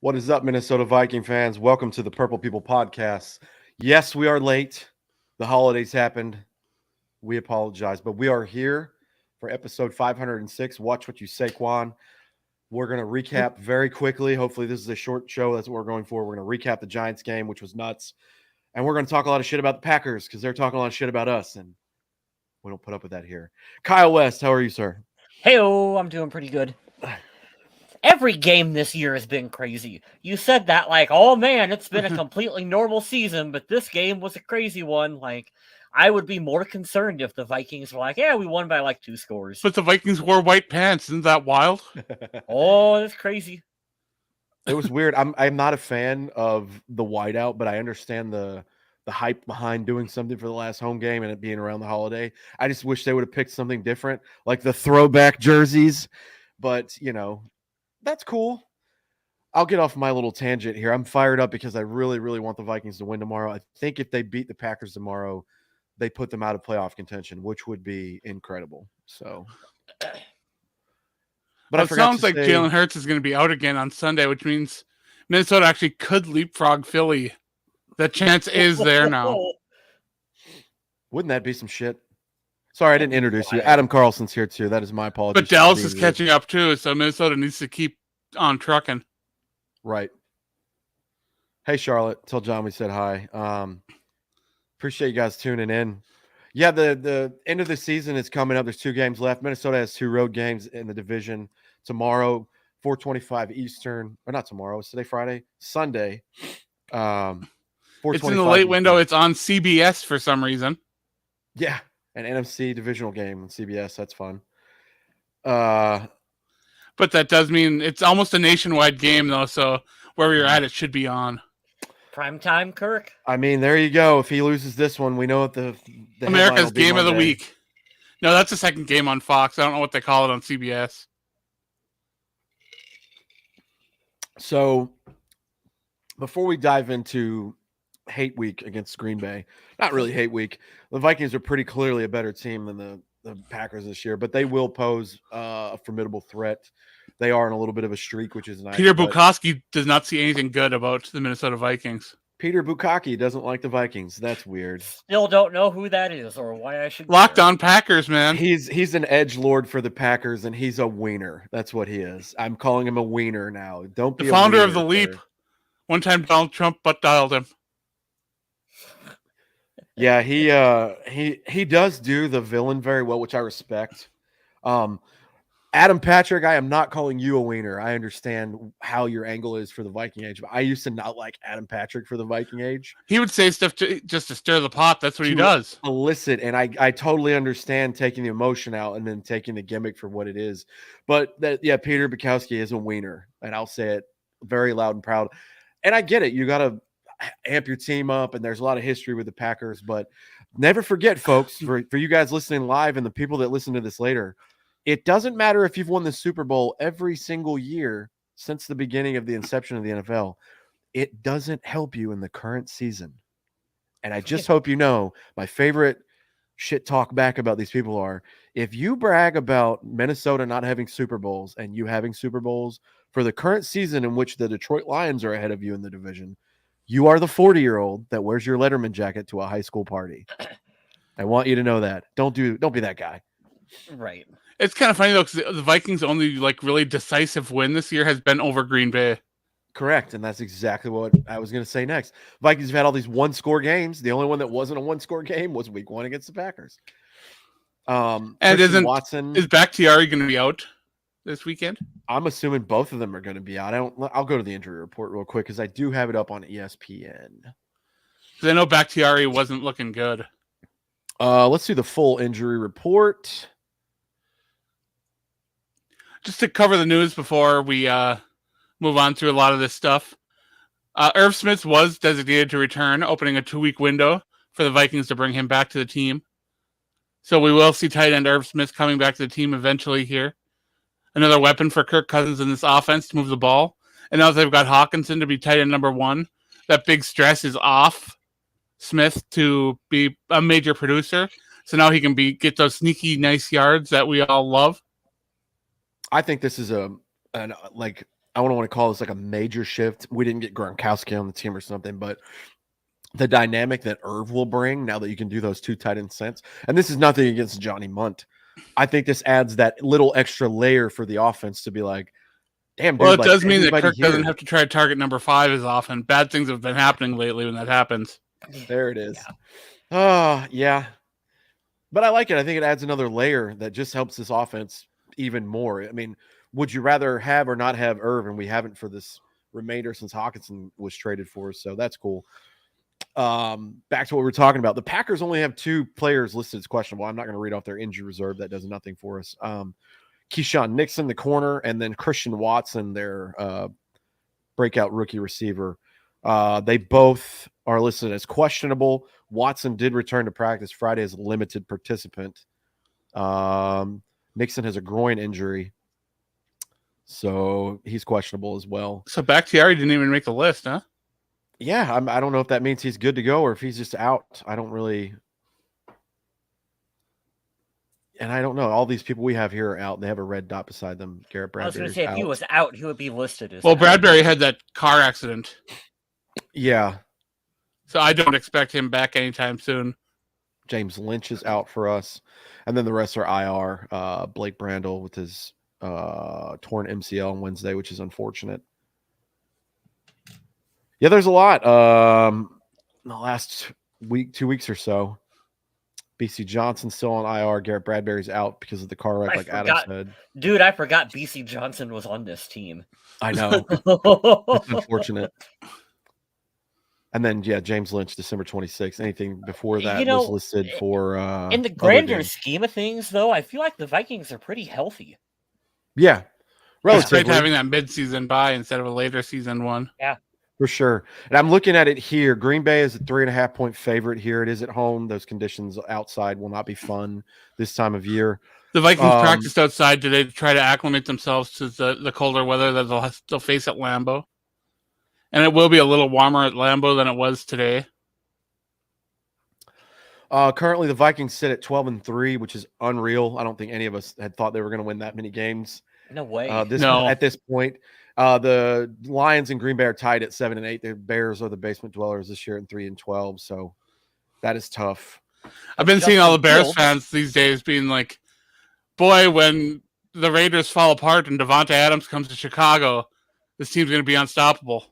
What is up, Minnesota Viking fans? Welcome to the Purple People Podcast. Yes, we are late. The holidays happened. We apologize, but we are here for episode 506. Watch what you say, Saquon. We're going to recap very quickly. Hopefully, this is a short show. That's what we're going for. We're going to recap the Giants game, which was nuts. And we're going to talk a lot of shit about the Packers because they're talking a lot of shit about us. And we don't put up with that here. Kyle West, how are you, sir? Hey-oh, I'm doing pretty good. Every game this year has been crazy. You said that like, oh man, it's been a completely normal season, but this game was a crazy one. Like, I would be more concerned if the Vikings were like, yeah, we won by like 2 scores. But the Vikings wore white pants. Isn't that wild? Oh, that's crazy. It was weird. I'm not a fan of the whiteout, but I understand the hype behind doing something for the last home game and it being around the holiday. I just wish they would have picked something different, like the throwback jerseys. But, that's cool. I'll get off my little tangent here. I'm fired up because I really, really want the Vikings to win tomorrow. I think if they beat the Packers tomorrow, they put them out of playoff contention, which would be incredible. So, but it sounds like Jalen Hurts is going to be out again on Sunday, which means Minnesota actually could leapfrog Philly. The chance is there now. Wouldn't that be some shit? Sorry, I didn't introduce you. Adam Carlson's here too. That is my apologies. But Dallas is catching up too, so Minnesota needs to keep on trucking. Right. Hey, Charlotte. Tell John we said hi. Appreciate you guys tuning in. Yeah, the end of the season is coming up. There's 2 games left. Minnesota has 2 road games in the division tomorrow, 4:25 Eastern. Or not tomorrow. It's today, Friday. Sunday. It's in the late window. It's on CBS for some reason. Yeah. An NFC divisional game on CBS. That's fun. But that does mean it's almost a nationwide game, though. So wherever you're at, it should be on. Prime time, Kirk. I mean, there you go. If he loses this one, we know what the America's game of the week. No, that's the second game on Fox. I don't know what they call it on CBS. So before we dive into hate week against Green Bay, not really hate week. The Vikings are pretty clearly a better team than the Packers this year, but they will pose a formidable threat. They are in a little bit of a streak, which is nice. Peter Bukowski does not see anything good about the Minnesota Vikings. Peter Bukowski doesn't like the Vikings. That's weird. Still don't know who that is or why I should. Locked on Packers, man. He's an edgelord for the Packers, and he's a wiener. That's what he is. I'm calling him a wiener now. Don't be the founder of the Leap. One time Donald Trump butt dialed him. Yeah, he does do the villain very well, which I respect. Adam Patrick, I am not calling you a wiener. I understand how your angle is for the Viking age, but I used to not like Adam Patrick for the Viking age. He would say stuff just to stir the pot. That's what he does. Elicit, and I totally understand taking the emotion out and then taking the gimmick for what it is. But Peter Bukowski is a wiener, and I'll say it very loud and proud. And I get it. You got to amp your team up, and there's a lot of history with the Packers, but never forget, folks, for you guys listening live and the people that listen to this later, it doesn't matter if you've won the Super Bowl every single year since the beginning of the inception of the NFL. It doesn't help you in the current season. And I just hope you know my favorite shit talk back about these people are, if you brag about Minnesota not having Super Bowls and you having Super Bowls for the current season in which the Detroit Lions are ahead of you in the division, you are the 40-year-old that wears your Letterman jacket to a high school party. I want you to know that. Don't be that guy. Right. It's kind of funny, though, because the Vikings' only really decisive win this year has been over Green Bay. Correct, and that's exactly what I was going to say next. Vikings have had all these one-score games. The only one that wasn't a one-score game was Week 1 against the Packers. And is Bakhtiari going to be out this weekend? I'm assuming both of them are going to be out. I'll go to the injury report real quick because I do have it up on ESPN. Because I know Bakhtiari wasn't looking good. Let's do the full injury report. Just to cover the news before we move on through a lot of this stuff. Irv Smith was designated to return, opening a 2-week window for the Vikings to bring him back to the team. So we will see tight end Irv Smith coming back to the team eventually here. Another weapon for Kirk Cousins in this offense to move the ball. And now they've got Hawkinson to be tight end number 1. That big stress is off Smith to be a major producer. So now he can get those sneaky, nice yards that we all love. I think this is I don't want to call this like a major shift. We didn't get Gronkowski on the team or something, but the dynamic that Irv will bring now that you can do those 2 tight end sets. And this is nothing against Johnny Munt. I think this adds that little extra layer for the offense to be like, damn, dude. Well, it like, does mean that everybody Kirk doesn't here. have to try to target number 5 as often. Bad things have been happening lately when that happens. There it is. Oh, yeah. But I like it. I think it adds another layer that just helps this offense even more. I mean, would you rather have or not have Irv? And we haven't for this remainder since Hawkinson was traded for us. So that's cool. Back to what we were talking about. The Packers only have 2 players listed as questionable. I'm not going to read off their injury reserve. That does nothing for us. Keyshawn Nixon, the corner, and then Christian Watson, their breakout rookie receiver. They both are listed as questionable. Watson did return to practice Friday as a limited participant. Nixon has a groin injury, so he's questionable as well. So Bakhtiari didn't even make the list, huh? Yeah, I don't know if that means he's good to go or if he's just out. I don't really. And I don't know. All these people we have here are out. They have a red dot beside them. Garrett I was Bradbury. going to say, if he was out, he would be listed as. Well, out. Bradbury had that car accident. Yeah. So I don't expect him back anytime soon. James Lynch is out for us. And then the rest are IR. Blake Brandel with his torn MCL on Wednesday, which is unfortunate. Yeah, there's a lot. In the last 2 weeks or so. BC Johnson's still on IR. Garrett Bradbury's out because of the car wreck, like Adam said. Dude, I forgot BC Johnson was on this team. I know. It's unfortunate. And then, yeah, James Lynch, December 26th. Anything before that was listed for in the grander scheme of things, though, I feel like the Vikings are pretty healthy. Yeah. Relatively. It's great having that mid-season bye instead of a later season one. Yeah. For sure. And I'm looking at it here. Green Bay is a 3.5-point favorite here. It is at home. Those conditions outside will not be fun this time of year. The Vikings practiced outside today to try to acclimate themselves to the colder weather that they'll face at Lambeau. And it will be a little warmer at Lambeau than it was today. Currently, the Vikings sit at 12-3, which is unreal. I don't think any of us had thought they were going to win that many games. No way. At this point. The Lions and Green Bay are tied at 7-8. The Bears are the basement dwellers this year at 3-12. So that is tough. I've been seeing all the Bears fans these days being like, boy, when the Raiders fall apart and Devontae Adams comes to Chicago, this team's going to be unstoppable.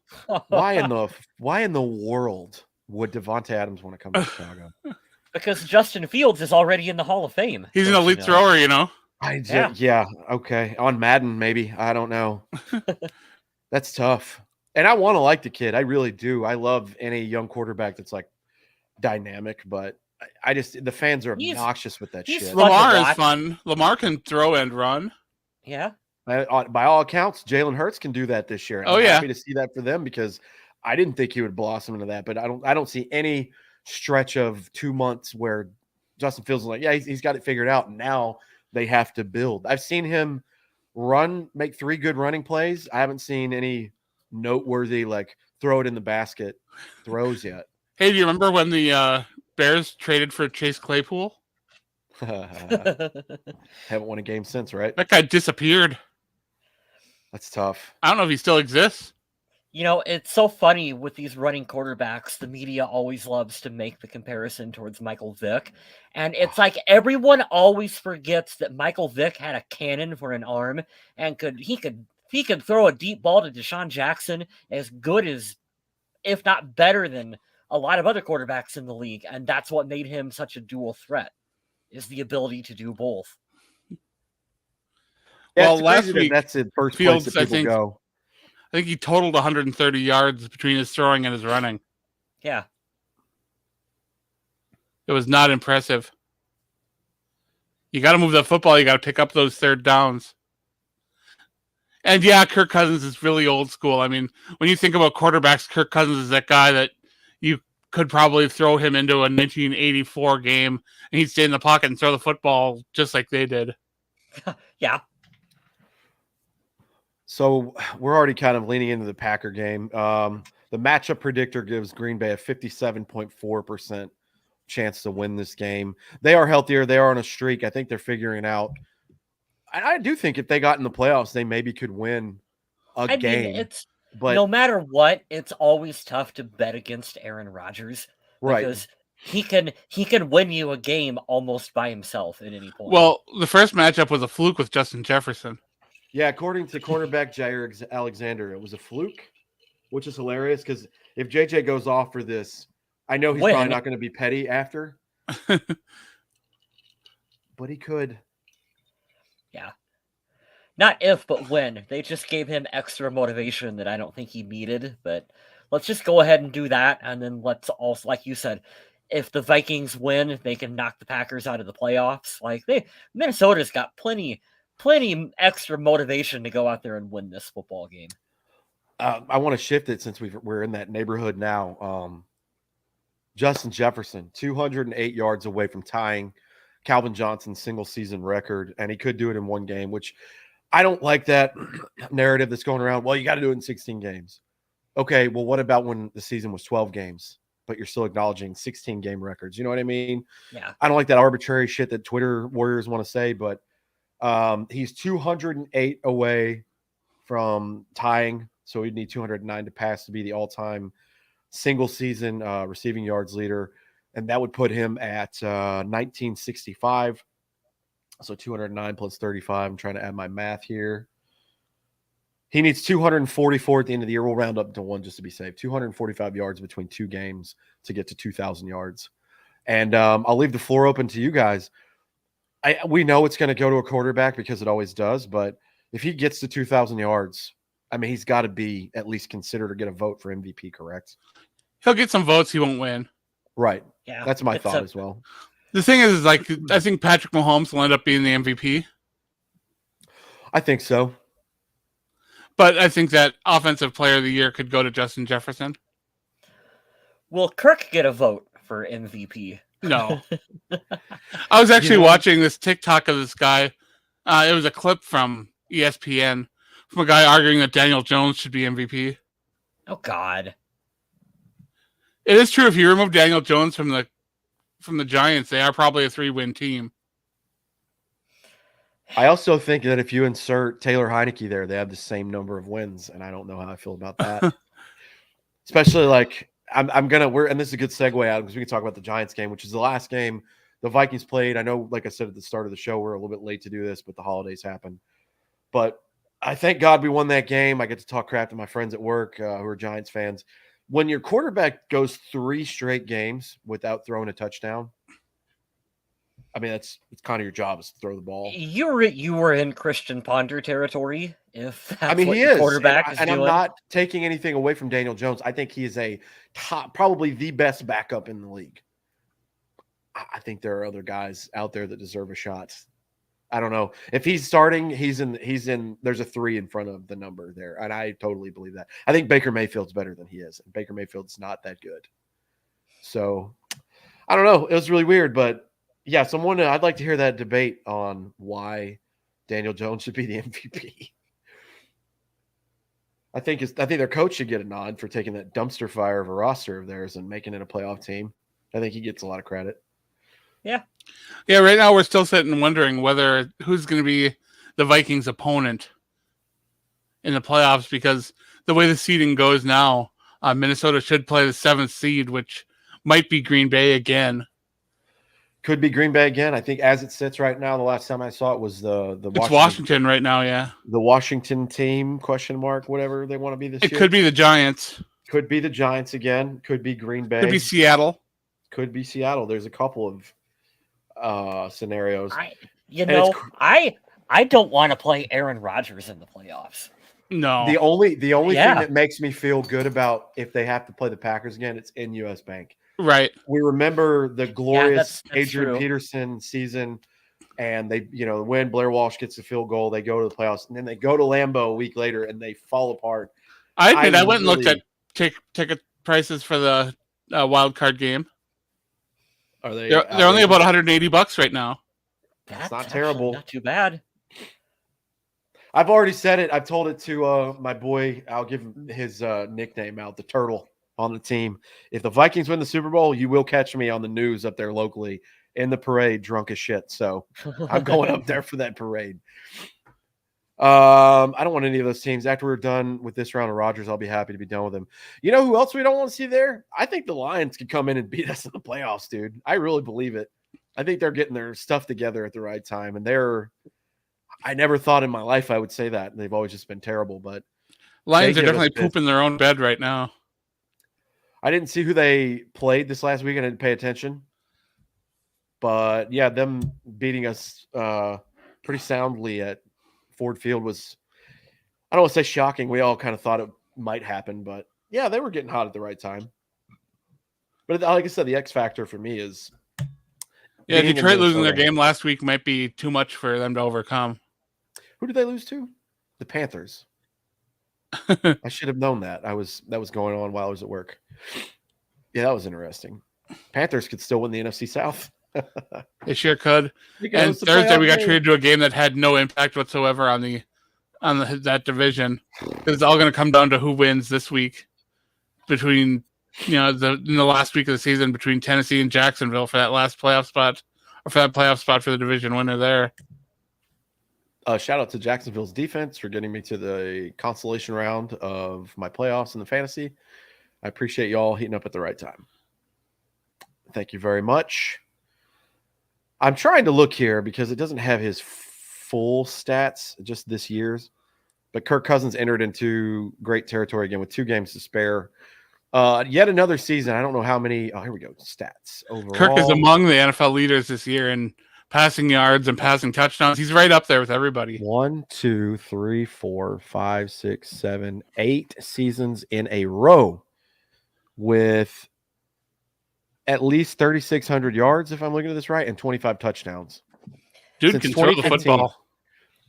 Why in the world would Devontae Adams want to come to Chicago? Because Justin Fields is already in the Hall of Fame. He's an elite thrower, you know. Yeah, okay. On Madden, maybe. I don't know. That's tough. And I want to like the kid. I really do. I love any young quarterback that's like dynamic, but I just the fans are obnoxious with that shit. Lamar is fun. Lamar can throw and run. Yeah. By all accounts, Jalen Hurts can do that this year. I'm happy to see that for them because I didn't think he would blossom into that, but I don't see any stretch of 2 months where Justin Fields is like, yeah, he's got it figured out. And now they have to build. I've seen him make 3 good running plays. I haven't seen any noteworthy, like, throw it in the basket throws yet. Hey, do you remember when the Bears traded for Chase Claypool? Haven't won a game since, right? That guy disappeared. That's tough. I don't know if he still exists. You know, it's so funny with these running quarterbacks. The media always loves to make the comparison towards Michael Vick. And it's like everyone always forgets that Michael Vick had a cannon for an arm and he could throw a deep ball to Deshaun Jackson as good as, if not better than, a lot of other quarterbacks in the league. And that's what made him such a dual threat, is the ability to do both. Yeah, well, last week, that's the first Fields, place that people go. I think he totaled 130 yards between his throwing and his running. Yeah. It was not impressive. You got to move the football. You got to pick up those third downs. And yeah, Kirk Cousins is really old school. I mean, when you think about quarterbacks, Kirk Cousins is that guy that you could probably throw him into a 1984 game and he'd stay in the pocket and throw the football just like they did. Yeah. So we're already kind of leaning into the Packer game. The matchup predictor gives Green Bay a 57.4% chance to win this game. They are healthier. They are on a streak. I think they're figuring it out. I do think if they got in the playoffs, they maybe could win a I mean, game. it's But no matter what, it's always tough to bet against Aaron Rodgers right. because he can win you a game almost by himself at any point. Well, the first matchup was a fluke with Justin Jefferson. Yeah, according to cornerback Jair Alexander, it was a fluke, which is hilarious because if JJ goes off for this, I know he's probably When? not going to be petty after, but he could. Yeah. Not if, but when. They just gave him extra motivation that I don't think he needed. But let's just go ahead and do that. And then let's also, like you said, if the Vikings win, they can knock the Packers out of the playoffs. Minnesota's got plenty extra motivation to go out there and win this football game. I want to shift it since we're in that neighborhood now. Justin Jefferson, 208 yards away from tying Calvin Johnson's single season record, and he could do it in one game, which I don't like that narrative that's going around. Well, you got to do it in 16 games. Okay, well, what about when the season was 12 games, but you're still acknowledging 16 game records? You know what I mean? Yeah. I don't like that arbitrary shit that Twitter warriors want to say, but he's 208 away from tying, so he'd need 209 to pass to be the all-time single season receiving yards leader, and that would put him at 1965. So 209 plus 35. I'm trying to add my math here. He needs 244 at the end of the year. We'll round up to one just to be safe. 245 yards between two games to get to 2,000 yards. And I'll leave the floor open to you guys. We know it's going to go to a quarterback because it always does, but if he gets to 2,000 yards, I mean, he's got to be at least considered or get a vote for MVP, correct? He'll get some votes. He won't win. Right. Yeah. That's my thought as well. The thing is, like, I think Patrick Mahomes will end up being the MVP. I think so. But I think that Offensive Player of the Year could go to Justin Jefferson. Will Kirk get a vote for MVP? No. I was actually watching this TikTok of this guy. It was a clip from ESPN from a guy arguing that Daniel Jones should be MVP. Oh, God. It is true if you remove Daniel Jones from the Giants, they are probably a 3-win team. I also think that if you insert Taylor Heineke there, they have the same number of wins, and I don't know how I feel about that. Especially like and this is a good segue out because we can talk about the Giants game, which is the last game the Vikings played. I know, like I said at the start of the show, we're a little bit late to do this, but the holidays happened. But I thank God we won that game. I get to talk crap to my friends at work who are Giants fans. When your quarterback goes 3 straight games without throwing a touchdown, I mean, it's kind of your job is to throw the ball. You were in Christian Ponder territory. If that's I mean, what he your is, quarterback is and doing. I'm not taking anything away from Daniel Jones. I think he is a top, probably the best backup in the league. I think there are other guys out there that deserve a shot. I don't know if he's starting. He's in. There's a 3 in front of the number there, and I totally believe that. I think Baker Mayfield's better than he is, and Baker Mayfield's not that good. So I don't know. It was really weird, but yeah, I'd like to hear that debate on why Daniel Jones should be the MVP. I think their coach should get a nod for taking that dumpster fire of a roster of theirs and making it a playoff team. I think he gets a lot of credit. Yeah. Yeah, right now we're still sitting wondering who's going to be the Vikings' opponent in the playoffs because the way the seeding goes now, Minnesota should play the 7th seed, which might be Green Bay again. Could be Green Bay again. I think as it sits right now, the last time I saw it was the It's Washington right now, yeah. The Washington team, whatever they want to be this year. It could be the Giants. Could be the Giants again. Could be Green Bay. Could be Seattle. Could be Seattle. There's a couple of scenarios. I don't want to play Aaron Rodgers in the playoffs. No. The only thing that makes me feel good about if they have to play the Packers again, it's in US Bank. Right. We remember the glorious that's Adrian true. Peterson season, and they, when Blair Walsh gets a field goal, they go to the playoffs, and then they go to Lambeau a week later, and they fall apart. I admit, I went and looked at ticket prices for the wild card game. Are they? They're only about $180 right now. That's not terrible. Not too bad. I've already said it. I've told it to my boy. I'll give him his nickname out, the Turtle, on the team. If the Vikings win the Super Bowl, you will catch me on the news up there locally in the parade, drunk as shit. So I'm going up there for that parade. I don't want any of those teams. After we're done with this round of Rodgers, I'll be happy to be done with him. You know who else we don't want to see there? I think the Lions could come in and beat us in the playoffs, dude. I really believe it. I think they're getting their stuff together at the right time, and I never thought in my life I would say that. They've always just been terrible, but Lions are give us definitely fits. pooping their own bed right now. I didn't see who they played this last week. I didn't pay attention. But, yeah, them beating us pretty soundly at Ford Field was, I don't want to say shocking. We all kind of thought it might happen. But, yeah, they were getting hot at the right time. But, like I said, the X factor for me is Yeah, being in Detroit losing their Minnesota. game last week might be too much for them to overcome. Who did they lose to? The Panthers. I should have known that. That was going on while I was at work. Yeah, that was interesting. Panthers could still win the NFC South. They sure could. Because And the Thursday we got playoff traded to a game that had no impact whatsoever on that division. It's all going to come down to who wins this week between in the last week of the season between Tennessee and Jacksonville for that last playoff spot, or for that playoff spot for the division winner there. Shout out to Jacksonville's defense for getting me to the consolation round of my playoffs in the fantasy. I appreciate y'all heating up at the right time. Thank you very much. I'm trying to look here because it doesn't have his full stats, just this year's. But Kirk Cousins entered into great territory again with 2 games to spare. Yet another season. I don't know how many. Oh, here we go. Stats overall. Kirk is among the NFL leaders this year in passing yards and passing touchdowns. He's right up there with everybody. 1, 2, 3, 4, 5, 6, 7, 8 seasons in a row with at least 3,600 yards, if I'm looking at this right, and 25 touchdowns. Dude Since can throw the 2015. football.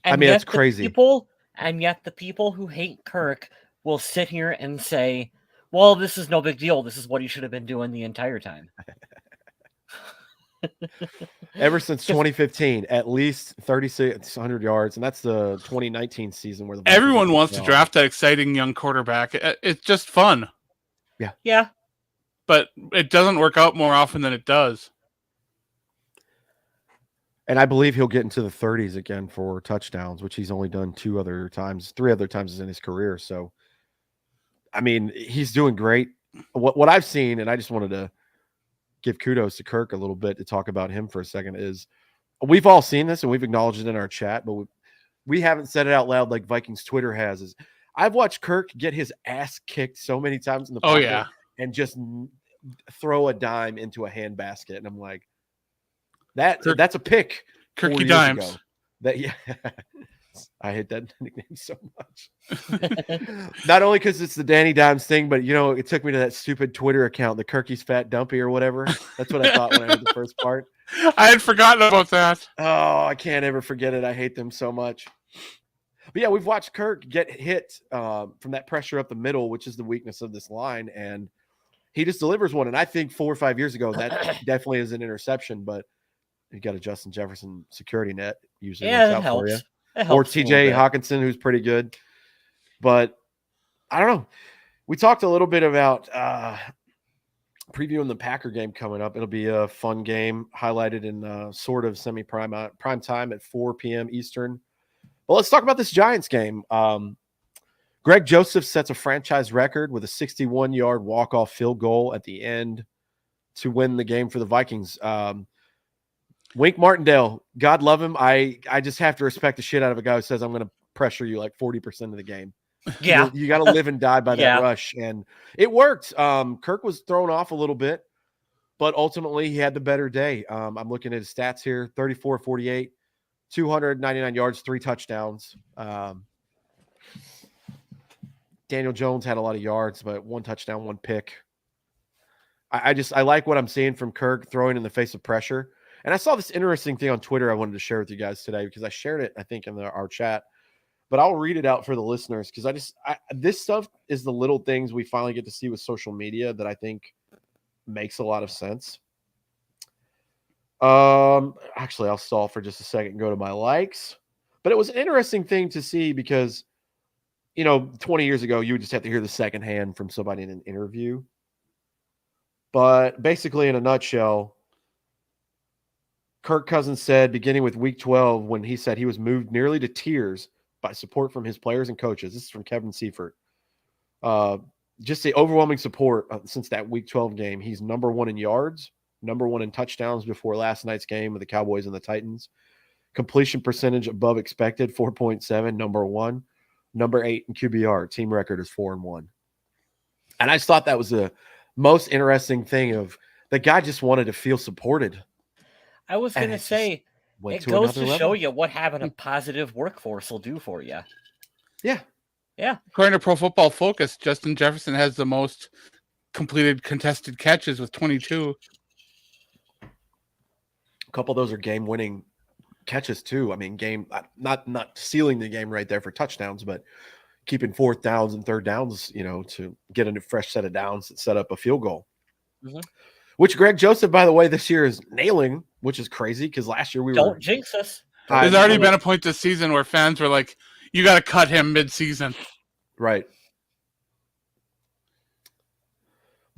And I mean, yet that's crazy. Yet the people who hate Kirk will sit here and say, well, this is no big deal. This is what he should have been doing the entire time. Ever since 2015, at least 3,600 yards, and that's the 2019 season where everyone wants to draft that exciting young quarterback. It's just fun. Yeah. But it doesn't work out more often than it does. And I believe he'll get into the 30s again for touchdowns, which he's only done 3 other times in his career. So, I mean, he's doing great. What I've seen, and I just wanted to give kudos to Kirk a little bit to talk about him for a second, is we've all seen this and we've acknowledged it in our chat, but we haven't said it out loud like Vikings Twitter has. Is I've watched Kirk get his ass kicked so many times in the pocket. Oh, yeah. And just throw a dime into a hand basket. And I'm like, that's a pick. Kirky dimes. I hate that nickname so much. Not only because it's the Danny Dimes thing, but it took me to that stupid Twitter account, the Kirky's Fat Dumpy or whatever. That's what I thought when I heard the first part. I had forgotten about that. Oh, I can't ever forget it. I hate them so much. But yeah, we've watched Kirk get hit from that pressure up the middle, which is the weakness of this line, and he just delivers one. And I think 4 or 5 years ago, that definitely is an interception, but you got a Justin Jefferson security net usually works out for you. Or TJ Hawkinson, who's pretty good. But I don't know. We talked a little bit about previewing the Packer game coming up. It'll be a fun game, highlighted in sort of semi-prime time at 4 p.m. Eastern. But let's talk about this Giants game. Greg Joseph sets a franchise record with a 61-yard walk-off field goal at the end to win the game for the Vikings. Wink Martindale, God love him. I just have to respect the shit out of a guy who says, I'm going to pressure you like 40% of the game. Yeah. You got to live and die by that rush. And it worked. Kirk was thrown off a little bit, but ultimately he had the better day. I'm looking at his stats here, 34-48, 299 yards, 3 touchdowns. Daniel Jones had a lot of yards, but 1 touchdown, 1 pick. I like what I'm seeing from Kirk throwing in the face of pressure. And I saw this interesting thing on Twitter I wanted to share with you guys today because I shared it, I think, in our chat. But I'll read it out for the listeners because this stuff is the little things we finally get to see with social media that I think makes a lot of sense. Actually, I'll stall for just a second and go to my likes. But it was an interesting thing to see because 20 years ago, you would just have to hear the second hand from somebody in an interview. But basically, in a nutshell, Kirk Cousins said, beginning with week 12, when he said he was moved nearly to tears by support from his players and coaches. This is from Kevin Seifert. Just the overwhelming support since that Week 12 game. He's number 1 in yards, number 1 in touchdowns before last night's game with the Cowboys and the Titans. Completion percentage above expected, 4.7, number 1. Number 8 in QBR. Team record is 4-1. And I just thought that was the most interesting thing of the guy just wanted to feel supported. I was going to say, it goes to show you what having a positive workforce will do for you. Yeah. Yeah. According to Pro Football Focus, Justin Jefferson has the most completed contested catches with 22. A couple of those are game-winning catches too. I mean, not sealing the game right there for touchdowns, but keeping 4th downs and 3rd downs, to get a fresh set of downs that set up a field goal. Mm-hmm. Which Greg Joseph, by the way, this year is nailing, which is crazy because last year Don't jinx us. There's already been a point this season where fans were like, you got to cut him mid-season. Right.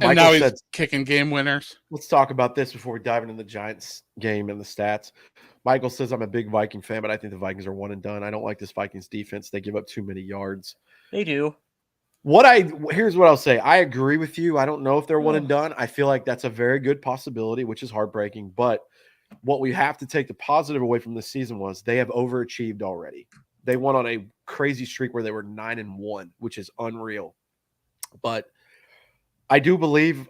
And Michael now he's kicking game winners. Let's talk about this before we dive into the Giants game and the stats. Michael says, I'm a big Viking fan, but I think the Vikings are one and done. I don't like this Vikings defense. They give up too many yards. They do. Here's what I'll say. I agree with you. I don't know if they're one and done. I feel like that's a very good possibility, which is heartbreaking. But what we have to take the positive away from this season was they have overachieved already. They went on a crazy streak where they were 9-1, which is unreal. But I do believe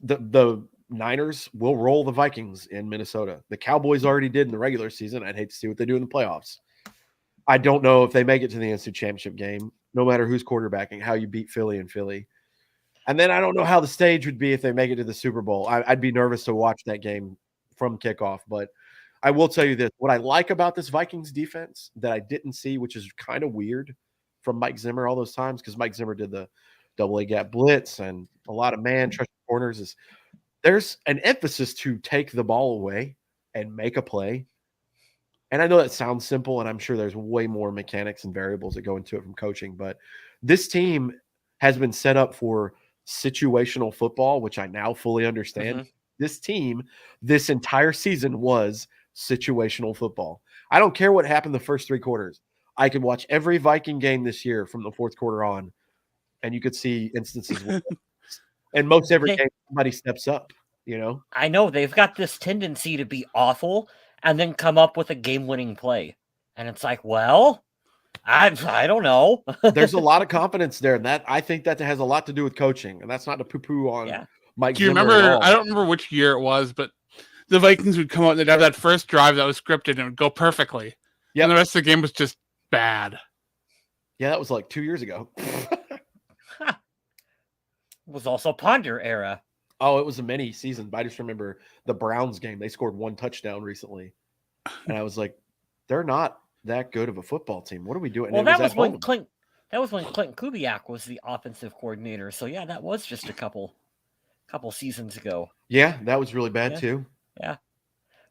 the Niners will roll the Vikings in Minnesota. The Cowboys already did in the regular season. I'd hate to see what they do in the playoffs. I don't know if they make it to the NFC Championship game, no matter who's quarterbacking, how you beat Philly and Philly. And then I don't know how the stage would be if they make it to the Super Bowl. I'd be nervous to watch that game from kickoff. But I will tell you this. What I like about this Vikings defense that I didn't see, which is kind of weird from Mike Zimmer all those times, because Mike Zimmer did the double A gap blitz and a lot of man trust corners, is there's an emphasis to take the ball away and make a play. And I know that sounds simple, and I'm sure there's way more mechanics and variables that go into it from coaching, but this team has been set up for situational football, which I now fully understand. Mm-hmm. This team, this entire season was situational football. I don't care what happened the first 3 quarters. I could watch every Viking game this year from the 4th quarter on, and you could see instances where and most every game somebody steps up, I know they've got this tendency to be awful and then come up with a game-winning play. And it's like, well, I don't know. There's a lot of confidence there, and that I think that has a lot to do with coaching, and that's not to poo-poo on Mike. Do you remember? I don't remember which year it was, but the Vikings would come out and they'd have that first drive that was scripted and it would go perfectly. Yeah, and the rest of the game was just bad. Yeah, that was like 2 years ago. It was also Ponder era. Oh, it was a mini season, but I just remember the Browns game. They scored 1 touchdown recently. And I was like, they're not that good of a football team. What are we doing? Well, that was when Clinton Kubiak was the offensive coordinator. So yeah, that was just a couple seasons ago. Yeah, that was really bad too. Yeah.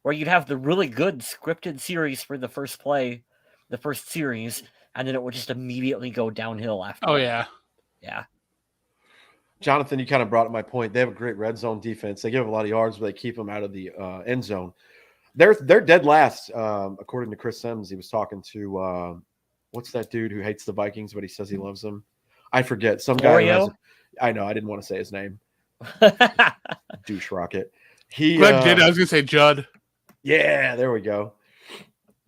Where you'd have the really good scripted series for the first play, the first series, and then it would just immediately go downhill after. Oh, yeah. Yeah. Jonathan, you kind of brought up my point. They have a great red zone defense. They give up a lot of yards, but they keep them out of the end zone. They're dead last, according to Chris Sims. He was talking to what's that dude who hates the Vikings, but he says he loves them? I forget. Some guy. I know. I didn't want to say his name. Douche Rocket. Greg did. I was going to say Judd. Yeah, there we go.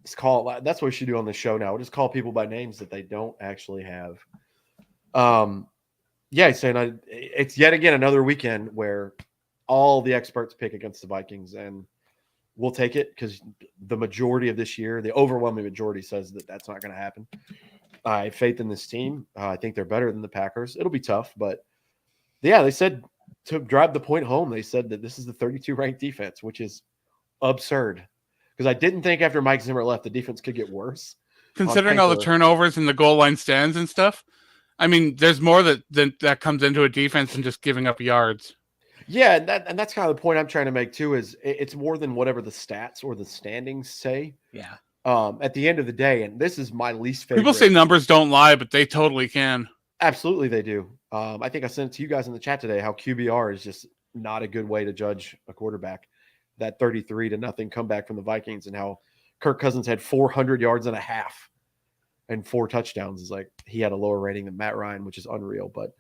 Let's call it. That's what we should do on the show now. We'll just call people by names that they don't actually have. Yeah, he's saying it's yet again another weekend where all the experts pick against the Vikings, and we'll take it because the majority of this year, the overwhelming majority says that that's not going to happen. I have faith in this team. I think they're better than the Packers. It'll be tough, but yeah, they said to drive the point home, they said that this is the 32 ranked defense, which is absurd because I didn't think after Mike Zimmer left, the defense could get worse. Considering all the turnovers and the goal line stands and stuff. I mean, there's more that comes into a defense than just giving up yards. Yeah, and that's kind of the point I'm trying to make too. Is it's more than whatever the stats or the standings say. Yeah. At the end of the day, and this is my least favorite. People say numbers don't lie, but they totally can. Absolutely, they do. I think I sent it to you guys in the chat today how QBR is just not a good way to judge a quarterback. That 33-0 comeback from the Vikings, and how Kirk Cousins had 400 yards and a half. and 4 touchdowns is like he had a lower rating than Matt Ryan, which is unreal. But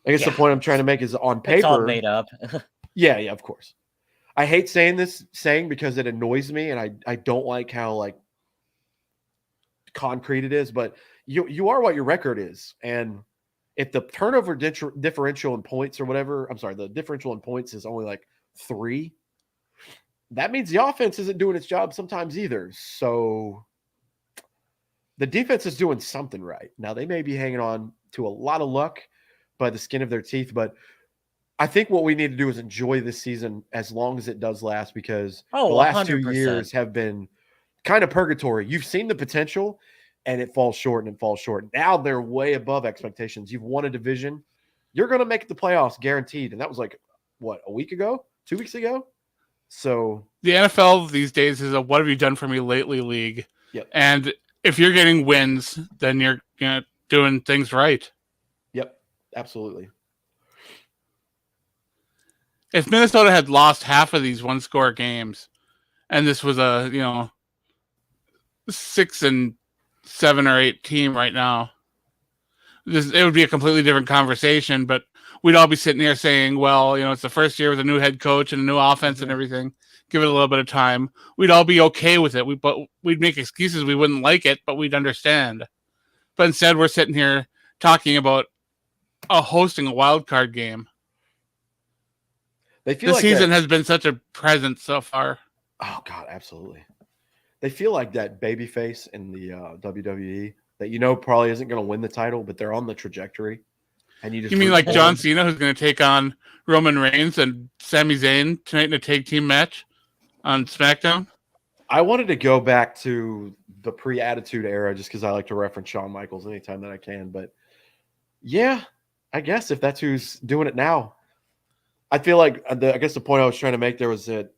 I guess Yeah. the point I'm trying to make is on paper. It's all made up. Yeah, of course. I hate saying because it annoys me, and I don't like how like concrete it is. But you are what your record is, and if the turnover differential in points or whatever, I'm sorry, the differential in points is only like 3. That means the offense isn't doing its job sometimes either. So the defense is doing something right. Now they may be hanging on to a lot of luck by the skin of their teeth, but I think what we need to do is enjoy this season as long as it does last, because the last 2 100%. years have been kind of purgatory. You've seen the potential and it falls short and it falls short. Now they're way above expectations. You've won a division. You're going to make the playoffs guaranteed. And that was like, what, a week ago? 2 weeks ago? So the NFL these days is a "what have you done for me lately" league. Yep. And if you're getting wins, then you're doing things right. Yep, absolutely. If Minnesota had lost half of these 1-score games, and this was a 6 and 7 or 8 team right now, it would be a completely different conversation. But we'd all be sitting here saying, well, it's the first year with a new head coach and a new offense and everything. Give it a little bit of time. We'd all be okay with it. But we'd make excuses. We wouldn't like it, but we'd understand. But instead, we're sitting here talking about hosting a wild card game. They feel this like season has been such a present so far. Oh, God, absolutely. They feel like that babyface in the WWE that probably isn't going to win the title, but they're on the trajectory. And you mean like John Cena, who's going to take on Roman Reigns and Sami Zayn tonight in a tag team match on SmackDown? I wanted to go back to the pre-Attitude Era just because I like to reference Shawn Michaels anytime that I can. But yeah, I guess if that's who's doing it now, I feel like I guess the point I was trying to make there was that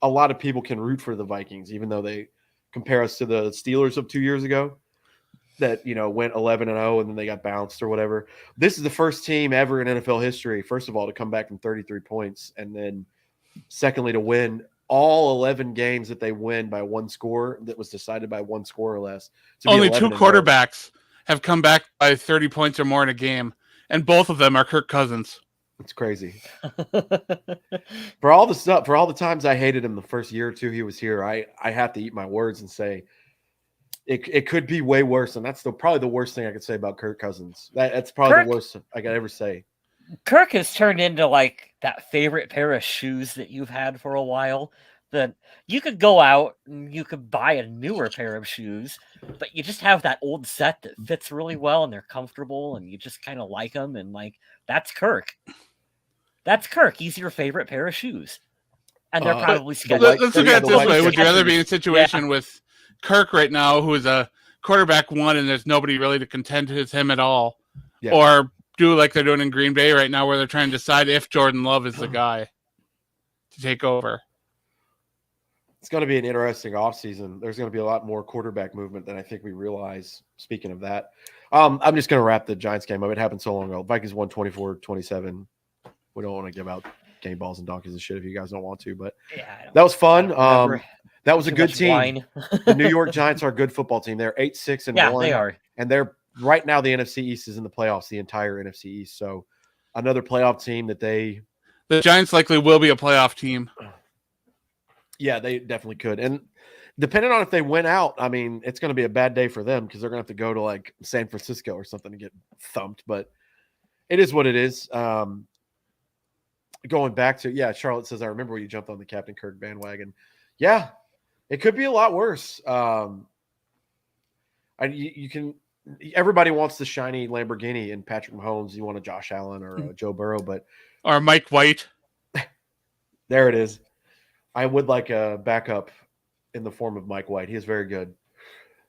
a lot of people can root for the Vikings, even though they compare us to the Steelers of 2 years ago that, went 11-0 and then they got bounced or whatever. This is the first team ever in NFL history, first of all, to come back from 33 points. And then secondly, to win all 11 games that they win by 1 score that was decided by 1 score or less. Only 2 quarterbacks have come back by 30 points or more in a game, and both of them are Kirk Cousins. It's crazy. For all the times I hated him the first year or two he was here, I have to eat my words and say it could be way worse, and that's probably the worst thing I could say about Kirk Cousins. That's probably the worst I could ever say. Kirk has turned into like that favorite pair of shoes that you've had for a while. That you could go out and you could buy a newer pair of shoes, but you just have that old set that fits really well and they're comfortable and you just kind of like them, and like that's Kirk. That's Kirk. He's your favorite pair of shoes. And they're probably scheduled. Let's look at it this way. Would you rather be in a situation with Kirk right now, who is a quarterback 1 and there's nobody really to contend with him at all, or do like they're doing in Green Bay right now where they're trying to decide if Jordan Love is the guy to take over? It's going to be an interesting offseason. There's going to be a lot more quarterback movement than I think we realize. Speaking of that, I'm just going to wrap the Giants game up. It happened so long ago. Vikings won 24-27. We don't want to give out game balls and donkeys and shit if you guys don't want to, but that was fun. That was a good team. The New York Giants are a good football team. They're 8-6-1. They are. And they're right now the NFC East is in the playoffs, the entire NFC East. So another playoff team that the Giants likely will be a playoff team. Yeah, they definitely could. And depending on if they win out, I mean, it's going to be a bad day for them because they're going to have to go to like San Francisco or something to get thumped. But it is what it is. Going back to, Charlotte says, I remember when you jumped on the Captain Kirk bandwagon. Yeah, it could be a lot worse. Everybody wants the shiny Lamborghini and Patrick Mahomes. You want a Josh Allen or a Joe Burrow, or Mike White. There it is. I would like a backup in the form of Mike White. He is very good.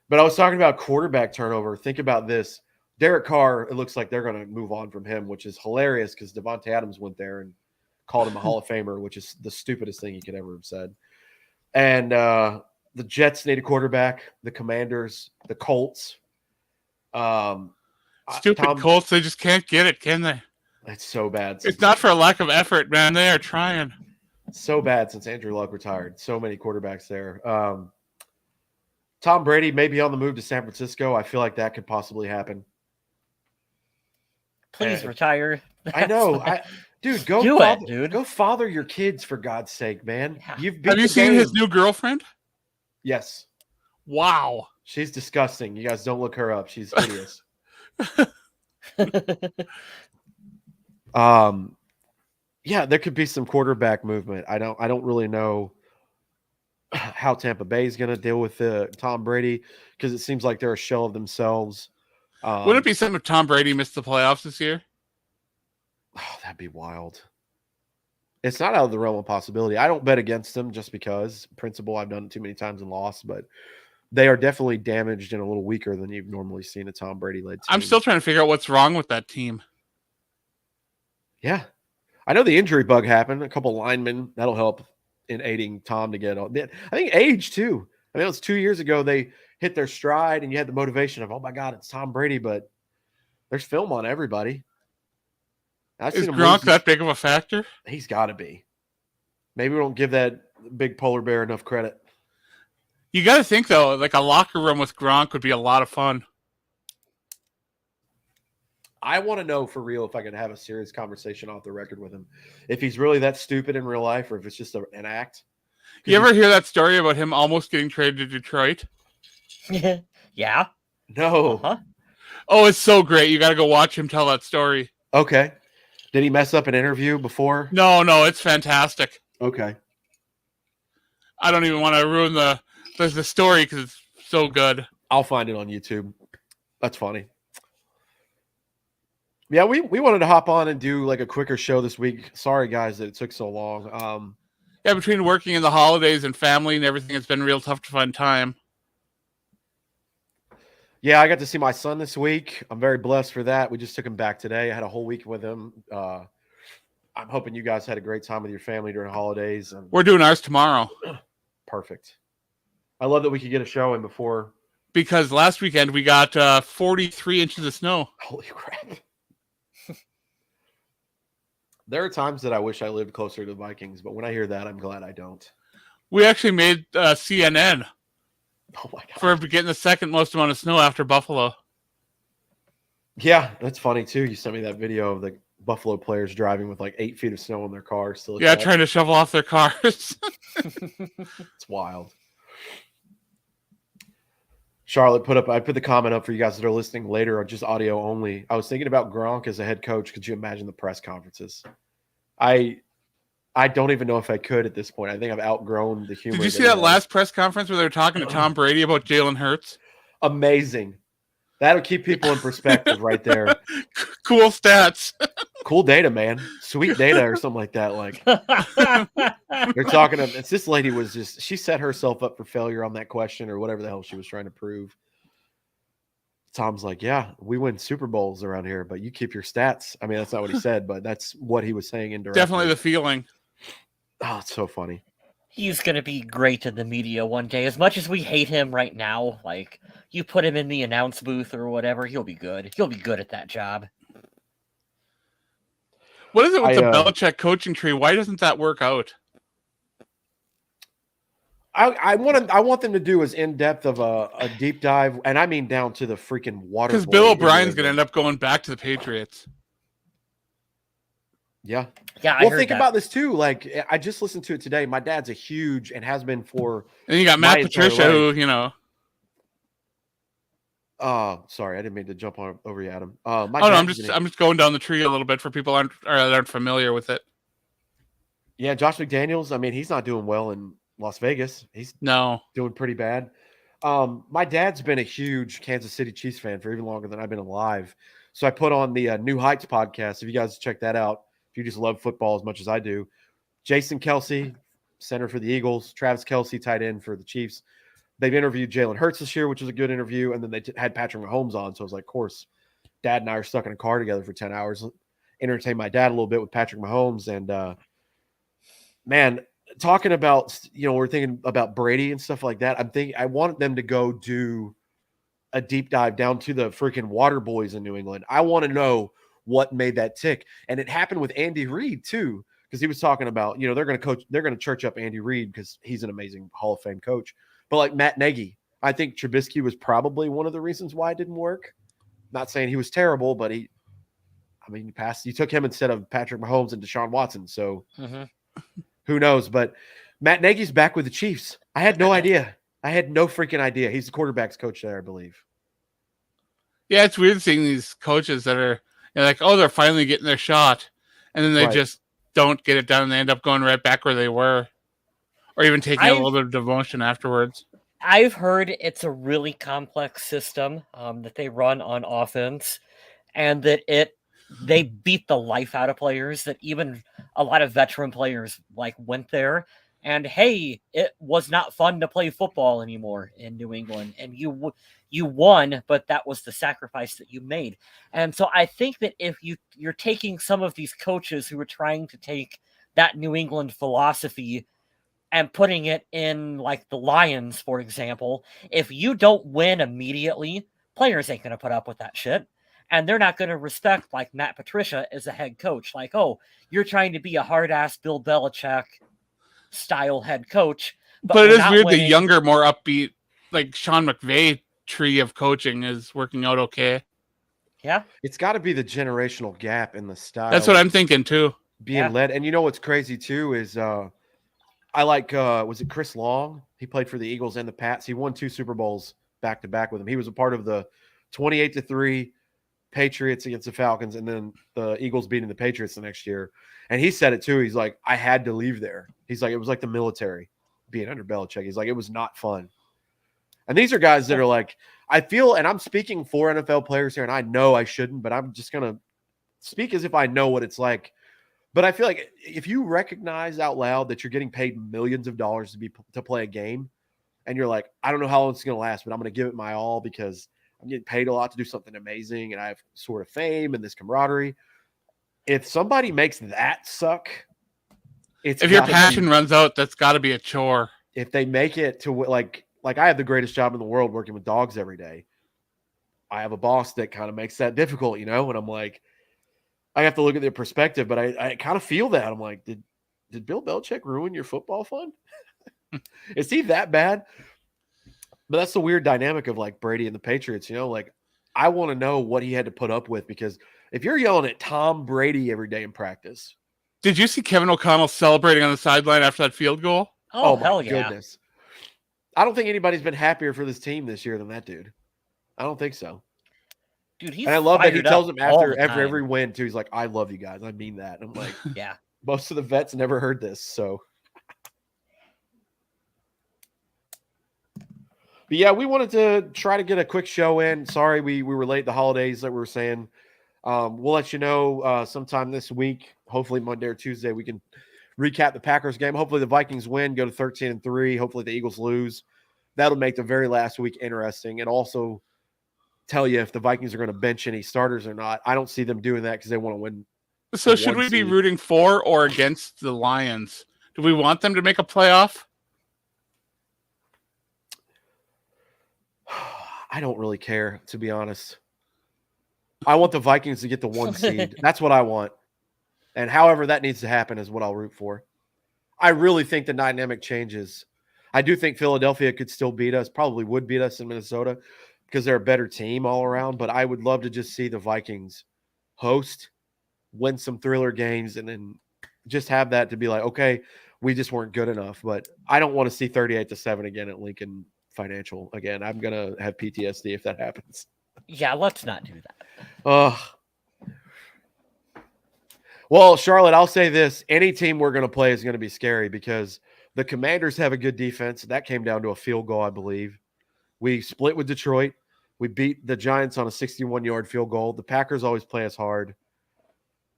But I was talking about quarterback turnover. Think about this. Derek Carr, it looks like they're going to move on from him, which is hilarious because Devontae Adams went there and called him a Hall of Famer, which is the stupidest thing he could ever have said. And the Jets need a quarterback, the Commanders, the Colts. Stupid Colts, they just can't get it, can they? It's so bad. It's not for a lack of effort, man. They are trying. So bad since Andrew Luck retired. So many quarterbacks there. Tom Brady may be on the move to San Francisco. I feel like that could possibly happen. Please retire. I know. Dude, go father your kids for God's sake, man. Yeah. You've beat Have you the seen game. his new girlfriend? Yes. Wow. She's disgusting. You guys don't look her up. She's hideous. Yeah, there could be some quarterback movement. I don't really know how Tampa Bay is going to deal with Tom Brady because it seems like they're a shell of themselves. Wouldn't it be something if Tom Brady missed the playoffs this year? Oh, that'd be wild. It's not out of the realm of possibility. I don't bet against them just because principle. I've done it too many times and lost, but they are definitely damaged and a little weaker than you've normally seen a Tom Brady-led team. I'm still trying to figure out what's wrong with that team. Yeah. I know the injury bug happened. A couple linemen, that'll help in aiding Tom to get on. I think age, too. I mean, it was 2 years ago they hit their stride, and you had the motivation of, oh, my God, it's Tom Brady, but there's film on everybody. Is Gronk that big of a factor? He's got to be. Maybe we don't give that big polar bear enough credit. You got to think, though, like a locker room with Gronk would be a lot of fun. I want to know for real if I can have a serious conversation off the record with him. If he's really that stupid in real life or if it's just an act. You ever hear that story about him almost getting traded to Detroit? Yeah. No. Huh? Oh, it's so great. You got to go watch him tell that story. Okay. Did he mess up an interview before? No, it's fantastic. Okay. I don't even want to ruin the story because it's so good. I'll find it on YouTube. That's funny. Yeah, we wanted to hop on and do like a quicker show this week. Sorry, guys, that it took so long. Yeah, between working in the holidays and family and everything, it's been real tough to find time. Yeah, I got to see my son this week. I'm very blessed for that. We just took him back today. I had a whole week with him. I'm hoping you guys had a great time with your family during the holidays. We're doing ours tomorrow. Perfect. I love that we could get a show in before. Because last weekend we got 43 inches of snow. Holy crap. There are times that I wish I lived closer to the Vikings, but when I hear that, I'm glad I don't. We actually made CNN. Oh my God. For getting the second most amount of snow after Buffalo. Yeah, that's funny too. You sent me that video of the Buffalo players driving with like 8 feet of snow in their car. Still, yeah, trying to shovel off their cars. It's wild. Charlotte I put the comment up for you guys that are listening later or just audio only. I was thinking about Gronk as a head coach. Could you imagine the press conferences? I don't even know if I could at this point. I think I've outgrown the humor. Did you see that last press conference where they were talking to Tom Brady about Jalen Hurts? Amazing. That'll keep people in perspective right there. Cool stats. Cool data, man. Sweet data or something like that. Like they're talking to this lady she set herself up for failure on that question or whatever the hell she was trying to prove. Tom's like, yeah, we win Super Bowls around here, but you keep your stats. I mean, that's not what he said, but that's what he was saying indirectly. Definitely the feeling. Oh, it's so funny. He's going to be great in the media one day. As much as we hate him right now, like, you put him in the announce booth or whatever, he'll be good. He'll be good at that job. What is it with the Belichick coaching tree? Why doesn't that work out? I want them to do as in-depth of a deep dive, and I mean down to the freaking water. Because Bill O'Brien's going to end up going back to the Patriots. Yeah. Yeah. Well, think about this too. Like, I just listened to it today. My dad's a huge and has been for. And you got Matt Patricia, who, you know. Sorry, I didn't mean to jump over you, Adam. I'm just going down the tree a little bit for people that aren't familiar with it. Yeah, Josh McDaniels. I mean, he's not doing well in Las Vegas. He's doing pretty bad. My dad's been a huge Kansas City Chiefs fan for even longer than I've been alive. So I put on the New Heights podcast. If you guys check that out, if you just love football as much as I do, Jason Kelsey, center for the Eagles, Travis Kelsey, tight end for the Chiefs. They've interviewed Jalen Hurts this year, which was a good interview. And then they had Patrick Mahomes on. So I was like, of course, Dad and I are stuck in a car together for 10 hours. Entertain my dad a little bit with Patrick Mahomes. And, man, talking about, we're thinking about Brady and stuff like that. I want them to go do a deep dive down to the freaking water boys in New England. I want to know what made that tick. And it happened with Andy Reid too, because he was talking about, they're going to church up Andy Reid because he's an amazing Hall of Fame coach. But like Matt Nagy, I think Trubisky was probably one of the reasons why it didn't work. Not saying he was terrible, but he passed. You took him instead of Patrick Mahomes and Deshaun Watson. So who knows? But Matt Nagy's back with the Chiefs. I had no idea. I had no freaking idea. He's the quarterback's coach there, I believe. Yeah, it's weird seeing these coaches that are like, oh, they're finally getting their shot, and then they just don't get it done, and they end up going right back where they were, or even taking a little bit of demotion afterwards. I've heard it's a really complex system that they run on offense, and that they beat the life out of players, that even a lot of veteran players went there, and hey, it was not fun to play football anymore in New England, and you won, but that was the sacrifice that you made. And so I think that if you're taking some of these coaches who are trying to take that New England philosophy and putting it in the Lions, for example, if you don't win immediately, players ain't going to put up with that shit. And they're not going to respect Matt Patricia as a head coach. Oh, you're trying to be a hard-ass Bill Belichick style head coach. But it is weird the younger, more upbeat, Sean McVay tree of coaching is working out okay. Yeah. It's got to be the generational gap in the style. That's what I'm thinking, too. Being led. And you know what's crazy, too, is I was it Chris Long? He played for the Eagles and the Pats. He won 2 Super Bowls back-to-back with them. He was a part of the 28-3 Patriots against the Falcons, and then the Eagles beating the Patriots the next year. And he said it too. He's like, I had to leave there. He's like, it was like the military being under Belichick. He's like, it was not fun. And these are guys that are I feel, and I'm speaking for NFL players here, and I know I shouldn't, but I'm just going to speak as if I know what it's like. But I feel like if you recognize out loud that you're getting paid millions of dollars to play a game, and you're like, I don't know how long it's going to last, but I'm going to give it my all because I'm getting paid a lot to do something amazing, and I have sort of fame and this camaraderie. If somebody makes that suck, if your passion runs out, that's got to be a chore. If they make it to like I have the greatest job in the world working with dogs every day. I have a boss that kind of makes that difficult, and I'm like, I have to look at their perspective, but I kind of feel that. I'm like, did Bill Belichick ruin your football fun? Is he that bad? But that's the weird dynamic of Brady and the Patriots, I want to know what he had to put up with, because if you're yelling at Tom Brady every day in practice. Did you see Kevin O'Connell celebrating on the sideline after that field goal? Oh hell yeah. Goodness. I don't think anybody's been happier for this team this year than that dude. I don't think so. Dude, he's and I love that he tells them after every win too. He's like, I love you guys. I mean that. And I'm like, yeah. Most of the vets never heard this, so. But yeah, we wanted to try to get a quick show in. Sorry, we were late. The holidays that we were saying. We'll let you know sometime this week. Hopefully Monday or Tuesday we can recap the Packers game. Hopefully the Vikings win, go to 13-3. Hopefully the Eagles lose. That'll make the very last week interesting, and also tell you if the Vikings are going to bench any starters or not. I don't see them doing that because they want to win. So should we be rooting for or against the Lions? Do we want them to make a playoff? I don't really care, to be honest. I want the Vikings to get the 1 seed. That's what I want. And however that needs to happen is what I'll root for. I really think the dynamic changes. I do think Philadelphia could still beat us, probably would beat us in Minnesota because they're a better team all around. But I would love to just see the Vikings host, win some thriller games, and then just have that to be like, okay, we just weren't good enough. But I don't want to see 38-7 again at Lincoln Financial again. I'm going to have PTSD if that happens. Yeah, let's not do that. Well, Charlotte, I'll say this. Any team we're going to play is going to be scary because the Commanders have a good defense. That came down to a field goal, I believe. We split with Detroit. We beat the Giants on a 61-yard field goal. The Packers always play us hard.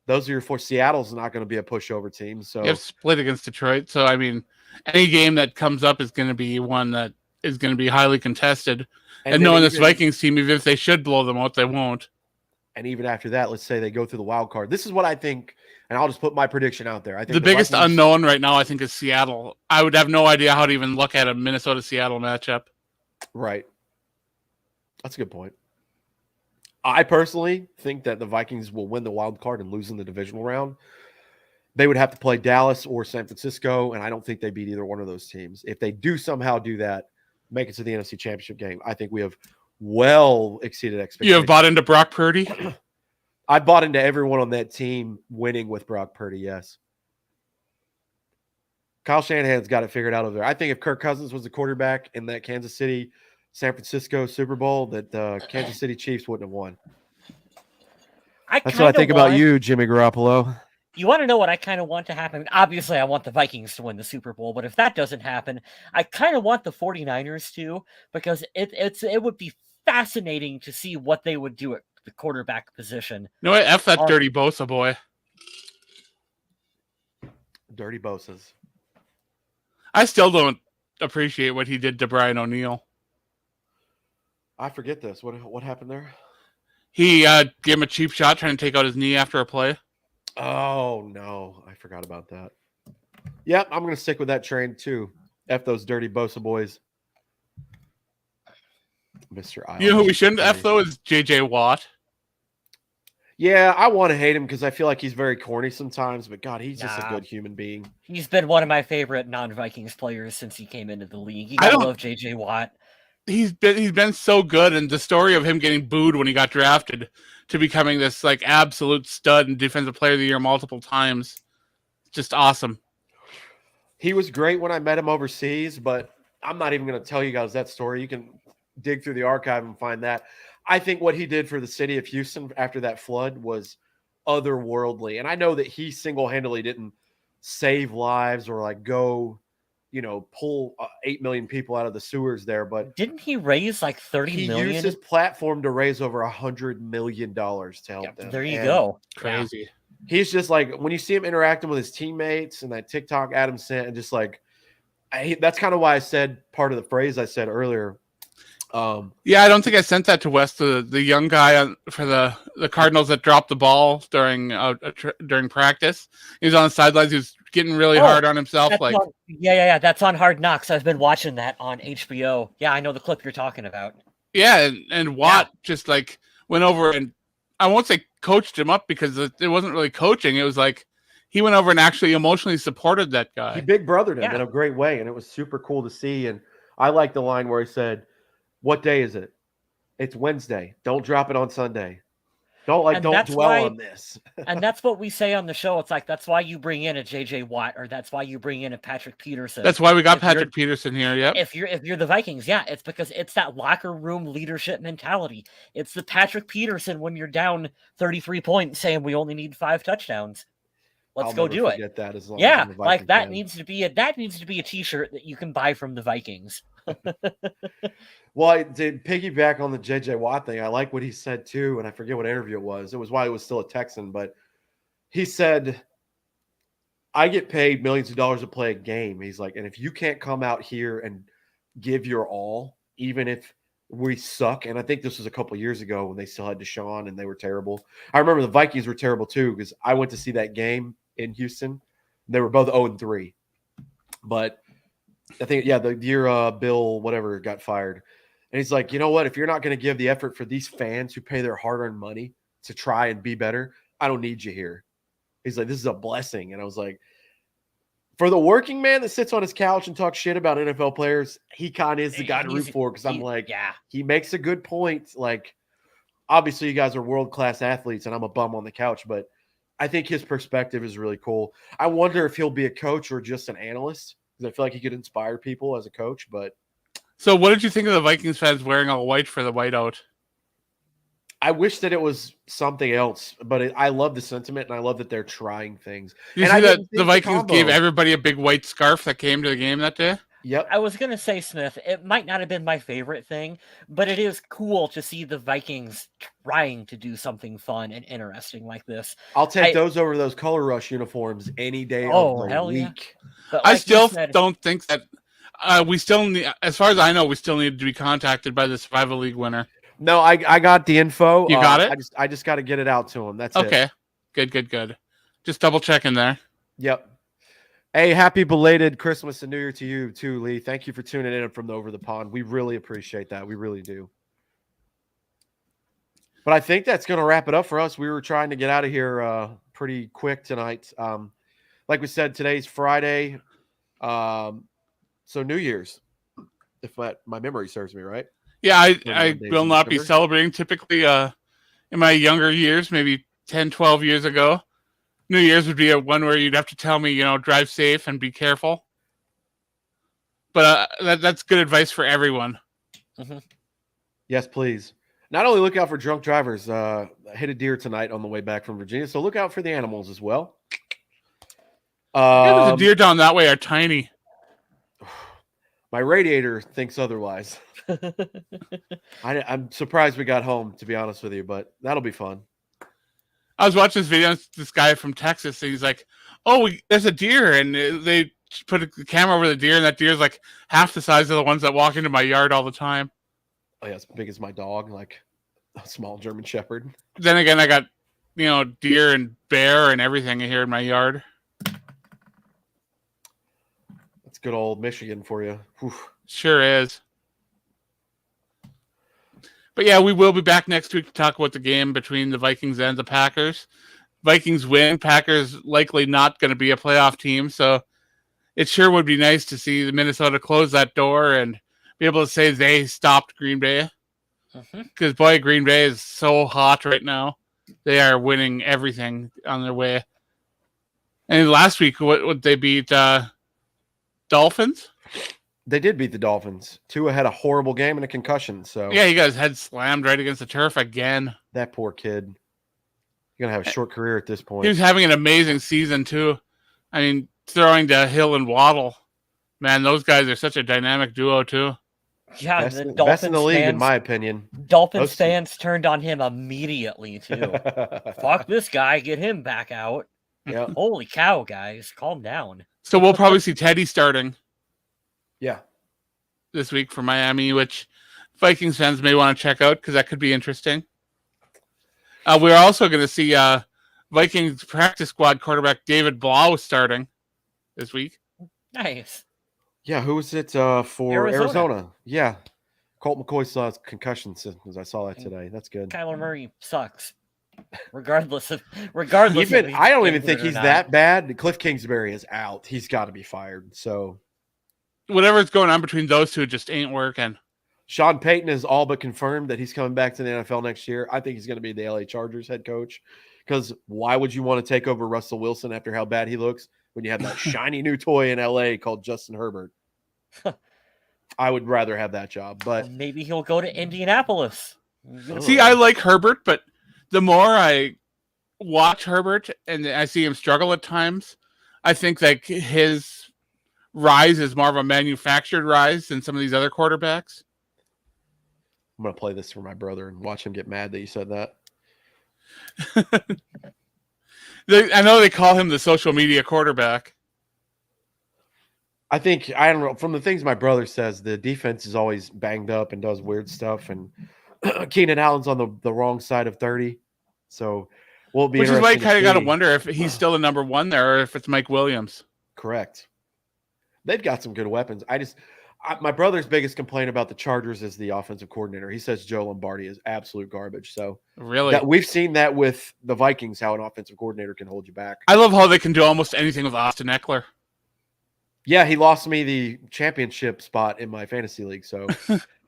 Those are your 4. Seattle's not going to be a pushover team. So you have split against Detroit. So, I mean, any game that comes up is going to be one that is going to be highly contested. And knowing this Vikings team, even if they should blow them out, they won't. And even after that, let's say they go through the wild card. This is what I think, and I'll just put my prediction out there. I think the biggest unknown right now, I think, is Seattle. I would have no idea how to even look at a Minnesota-Seattle matchup. Right. That's a good point. I personally think that the Vikings will win the wild card and lose in the divisional round. They would have to play Dallas or San Francisco, and I don't think they beat either one of those teams. If they do somehow do that, make it to the NFC Championship game. I think we have well exceeded expectations. You have bought into Brock Purdy? I bought into everyone on that team winning with Brock Purdy, yes. Kyle Shanahan's got it figured out over there. I think if Kirk Cousins was the quarterback in that Kansas City, San Francisco Super Bowl, that the Kansas City Chiefs wouldn't have won. That's what I think about you, Jimmy Garoppolo. You want to know what I kind of want to happen? Obviously, I want the Vikings to win the Super Bowl, but if that doesn't happen, I kind of want the 49ers to, because it would be fascinating to see what they would do at the quarterback position. No, F that dirty Bosa boy. Dirty Bosas. I still don't appreciate what he did to Brian O'Neill. I forget this. What happened there? He gave him a cheap shot trying to take out his knee after a play. Oh, no. I forgot about that. Yep, I'm going to stick with that train, too. F those dirty Bosa boys. Mr. Island. You know who we shouldn't F, though, is J.J. Watt. Yeah, I want to hate him because I feel like he's very corny sometimes, but God, he's just a good human being. He's been one of my favorite non-Vikings players since he came into the league. You gotta love J.J. Watt. He's been so good, and the story of him getting booed when he got drafted to becoming this like absolute stud and defensive player of the year multiple times, just awesome. He was great when I met him overseas, but I'm not even going to tell you guys that story. You can dig through the archive and find that. I think what he did for the city of Houston after that flood was otherworldly. And I know that he single-handedly didn't save lives or like go, pull 8 million people out of the sewers there. But didn't he raise like 30 million? He used his platform to raise over $100 million to help them. There you go. Crazy. He's just like, when you see him interacting with his teammates and that TikTok Adam sent, and just like, that's kind of why I said part of the phrase I said earlier. I don't think I sent that to Wes, the young guy for the Cardinals that dropped the ball during practice. He was on the sidelines. He was getting really hard on himself. That's on Hard Knocks. I've been watching that on HBO. Yeah, I know the clip you're talking about. Yeah, and Watt just like went over and I won't say coached him up because it wasn't really coaching. It was like he went over and actually emotionally supported that guy. He big brothered him in a great way, and it was super cool to see. And I like the line where he said, "What day is it? It's Wednesday. Don't drop it on Sunday. Don't dwell on this." And that's what we say on the show. It's like, that's why you bring in a JJ Watt, or that's why you bring in a Patrick Peterson. That's why we got Patrick Peterson here. Yeah. If you're the Vikings, it's because it's that locker room leadership mentality. It's the Patrick Peterson when you're down 33 points saying we only need 5 toucends. Let's go do it. That as long as like that needs to be a t-shirt that you can buy from the Vikings. Well, to piggyback on the JJ Watt thing, I like what he said too, and I forget what interview it was. It was while he was still a Texan, but he said, "I get paid millions of dollars to play a game." He's like, "And if you can't come out here and give your all, even if we suck," and I think this was a couple of years ago when they still had Deshaun and they were terrible. I remember the Vikings were terrible too because I went to see that game in Houston. They were both 0-3, but I think the year Bill whatever got fired. And he's like, "You know what? If you're not going to give the effort for these fans who pay their hard-earned money to try and be better, I don't need you here." He's like, "This is a blessing." And I was like, for the working man that sits on his couch and talks shit about NFL players, he kind of is the guy to root for, because I'm like, he makes a good point. Like, obviously you guys are world-class athletes and I'm a bum on the couch, but I think his perspective is really cool. I wonder if he'll be a coach or just an analyst, because I feel like he could inspire people as a coach. But so what did you think of the Vikings fans wearing all white for the whiteout? I wish that it was something else, but I love the sentiment, and I love that they're trying things. You see that the Vikings gave everybody a big white scarf that came to the game that day? Yep. I was going to say, Smith, it might not have been my favorite thing, but it is cool to see the Vikings trying to do something fun and interesting like this. I'll take those over those Color Rush uniforms any day of the week. Yeah. I still don't think that we still need, as far as I know, we still need to be contacted by the Survival League winner. No, I got the info. You got it? I just got to get it out to him. That's it. Okay. Good. Just double checking there. Yep. Hey, happy belated Christmas and New Year to you too, Lee. Thank you for tuning in from Over the Pond. We really appreciate that. We really do. But I think that's going to wrap it up for us. We were trying to get out of here pretty quick tonight. Like we said, today's Friday. So New Year's. if my memory serves me right. Yeah, I 21 days will in not be December. celebrating. Typically, in my younger years, maybe 10, 12 years ago, New Year's would be a one where you'd have to tell me, drive safe and be careful. But that's good advice for everyone. Mm-hmm. Yes, please. Not only look out for drunk drivers. I hit a deer tonight on the way back from Virginia, so look out for the animals as well. The deer down that way are tiny. My radiator thinks otherwise. I'm surprised we got home, to be honest with you, but that'll be fun. I was watching this video. This guy from Texas, and he's like, "Oh, there's a deer," and they put the camera over the deer, and that deer's like half the size of the ones that walk into my yard all the time. Oh yeah, as big as my dog, like a small German Shepherd. Then again, I got deer and bear and everything here in my yard. That's good old Michigan for you. Whew. Sure is. But yeah, we will be back next week to talk about the game between the Vikings and the Packers. Vikings win. Packers likely not going to be a playoff team, so it sure would be nice to see the Minnesota close that door and be able to say they stopped Green Bay. Because, boy, Green Bay is so hot right now. They are winning everything on their way. And last week, what would they beat? Dolphins? They did beat the Dolphins. Tua had a horrible game and a concussion. So yeah, he got his head slammed right against the turf again. That poor kid. He's going to have a short career at this point. He was having an amazing season, too. I mean, throwing to Hill and Waddle. Man, those guys are such a dynamic duo, too. Yeah, best in the league, in my opinion. Dolphins fans turned on him immediately, too. Fuck this guy, get him back out. Yeah. Holy cow, guys, calm down. So we'll probably see Teddy starting. Yeah. This week for Miami, which Vikings fans may want to check out because that could be interesting. We're also going to see Vikings practice squad quarterback David Blau starting this week. Nice. Yeah, who was it for Arizona? Yeah. Colt McCoy saw his concussion symptoms. I saw that today. That's good. Kyler Murray sucks. Regardless. I don't even think he's that bad. Cliff Kingsbury is out. He's got to be fired. So whatever's going on between those two just ain't working. Sean Payton is all but confirmed that he's coming back to the NFL next year. I think he's going to be the LA Chargers head coach. Because why would you want to take over Russell Wilson after how bad he looks when you have that shiny new toy in LA called Justin Herbert? I would rather have that job. But maybe he'll go to Indianapolis. See, I like Herbert, but the more I watch Herbert and I see him struggle at times, I think like his rise is more of a manufactured rise than some of these other quarterbacks. I'm going to play this for my brother and watch him get mad that you said that. I know they call him the social media quarterback. I don't know, from the things my brother says, the defense is always banged up and does weird stuff. And Keenan Allen's on the wrong side of 30. So we'll be interesting. Which is why I kind of got to wonder if he's still the number one there or if it's Mike Williams. Correct. They've got some good weapons. My brother's biggest complaint about the Chargers is the offensive coordinator. He says Joe Lombardi is absolute garbage. So really, we've seen that with the Vikings, how an offensive coordinator can hold you back. I love how they can do almost anything with Austin Eckler. Yeah, he lost me the championship spot in my fantasy league. So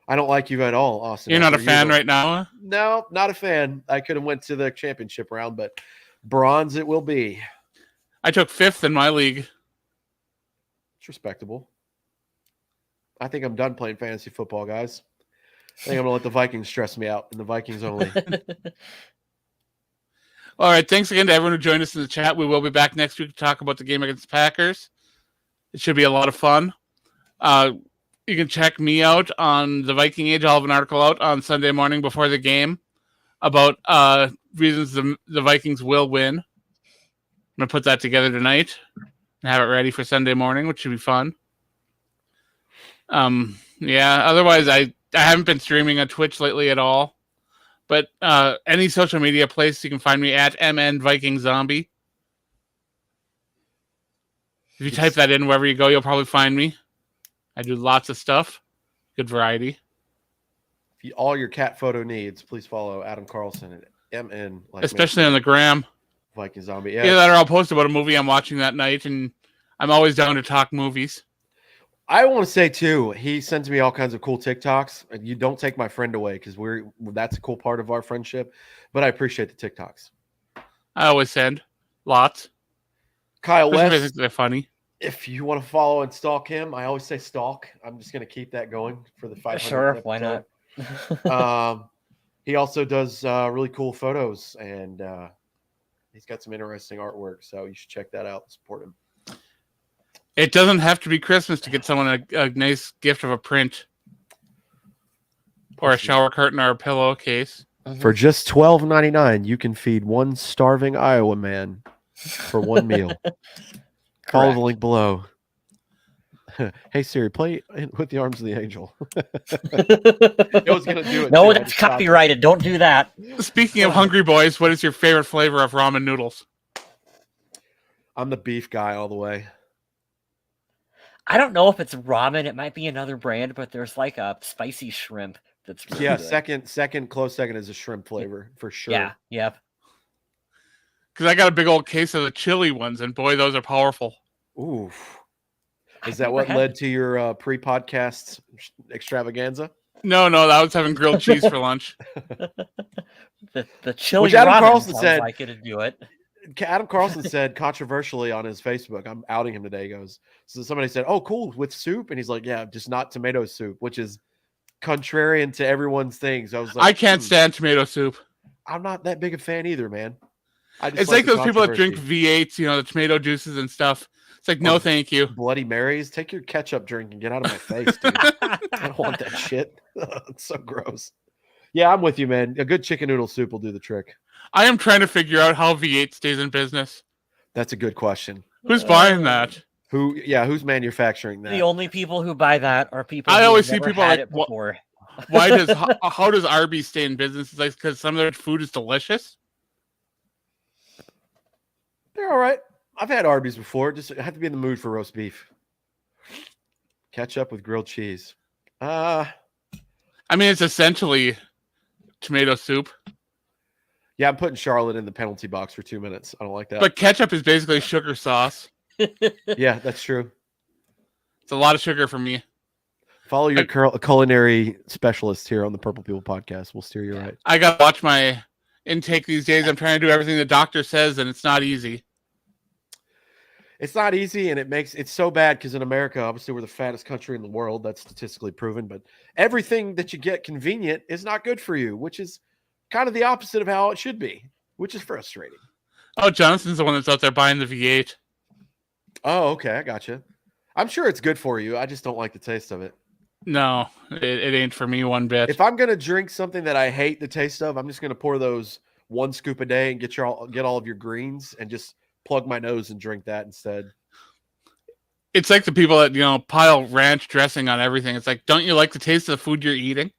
I don't like you at all, Austin. You're not a fan right now? No, not a fan. I could have went to the championship round, but bronze it will be. I took 5th in my league. It's respectable. I think I'm done playing fantasy football, guys. I think I'm going to let the Vikings stress me out, and the Vikings only. All right, thanks again to everyone who joined us in the chat. We will be back next week to talk about the game against the Packers. It should be a lot of fun. You can check me out on the Viking Age. I'll have an article out on Sunday morning before the game about reasons the Vikings will win. I'm going to put that together tonight and have it ready for Sunday morning, which should be fun. Otherwise I haven't been streaming on Twitch lately at all, but any social media place you can find me at MNVikingZombie. If you type that in wherever you go, you'll probably find me. I do lots of stuff, good variety. All your cat photo needs, please follow Adam Carlson at MN, especially on the gram. Viking Zombie, or I'll post about a movie I'm watching that night, and I'm always down to talk movies. I want to say too, he sends me all kinds of cool TikToks. And you don't take my friend away because that's a cool part of our friendship. But I appreciate the TikToks. I always send lots. Kyle Especially if I West, think they're funny. if you want to follow and stalk him, I always say stalk. I'm just going to keep that going for the 500th Sure, episode. why not? He also does really cool photos, and he's got some interesting artwork. So you should check that out and support him. It doesn't have to be Christmas to get someone a nice gift of a print or a shower curtain or a pillowcase. For just $12.99, you can feed one starving Iowa man for one meal. Follow the link below. Hey Siri, play With the Arms of the Angel. It was gonna do it. No, too. that's copyrighted. Don't do that. Speaking of hungry boys, what is your favorite flavor of ramen noodles? I'm the beef guy all the way. I don't know if it's ramen. It might be another brand, but there's like a spicy shrimp that's really Yeah, good. close second is a shrimp flavor for sure. Yeah, yep. Because I got a big old case of the chili ones, and boy, those are powerful. Ooh. Is I've that never what had- led to your pre-podcast extravaganza? No, I was having grilled cheese for lunch. the chili Which Adam ramen Carlson sounds said- like it'd do it. Adam Carlson said controversially on his Facebook, I'm outing him today. He goes, so somebody said, "Oh, cool, with soup," and he's like, "Yeah, just not tomato soup," which is contrarian to everyone's things. I was like, I can't stand tomato soup. I'm not that big a fan either, man. It's like the those people that drink controversy. V8s, the tomato juices and stuff. It's like, no, Oh, thank you. Bloody Marys. Take your ketchup drink and get out of my face, dude. I don't want that shit. It's so gross. Yeah, I'm with you, man. A good chicken noodle soup will do the trick. I am trying to figure out how V8 stays in business. That's a good question. Who's buying that? Who's manufacturing that? The only people who buy that are people I who always have see never people had like, it before. Why does how does Arby's stay in business? It's like because some of their food is delicious. They're all right. I've had Arby's before. Just I have to be in the mood for roast beef. Ketchup with grilled cheese. I mean, it's essentially tomato soup, Yeah, I'm putting Charlotte in the penalty box for 2 minutes. I don't like that. but ketchup is basically sugar sauce. Yeah, that's true. It's a lot of sugar for me. Follow your culinary specialist here on the Purple People podcast. We'll steer you right. I gotta watch my intake these days. I'm trying to do everything the doctor says, and it's not easy. It's not easy, and it's so bad because in America, obviously, we're the fattest country in the world. That's statistically proven. But everything that you get convenient is not good for you, which is kind of the opposite of how it should be, which is frustrating. Oh, Jonathan's the one that's out there buying the V8. Oh, okay, I gotcha. I'm sure it's good for you. I just don't like the taste of it. No, it ain't for me one bit. If I'm gonna drink something that I hate the taste of, I'm just gonna pour those 1 scoop a day and get all of your greens and just plug my nose and drink that instead. It's like the people that pile ranch dressing on everything. It's like, don't you like the taste of the food you're eating?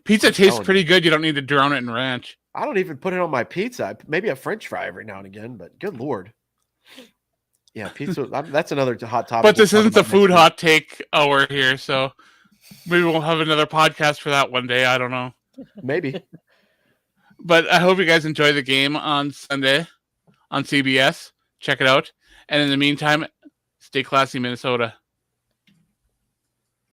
Pizza tastes pretty good. You don't need to drown it in ranch. I don't even put it on my pizza. Maybe a French fry every now and again, but good Lord. Yeah, pizza. That's another hot topic. But this we'll isn't talk the about food next hot take hour here, so maybe we'll have another podcast for that one day. I don't know. week. Maybe. But I hope you guys enjoy the game on Sunday on CBS. Check it out. And in the meantime, stay classy, Minnesota.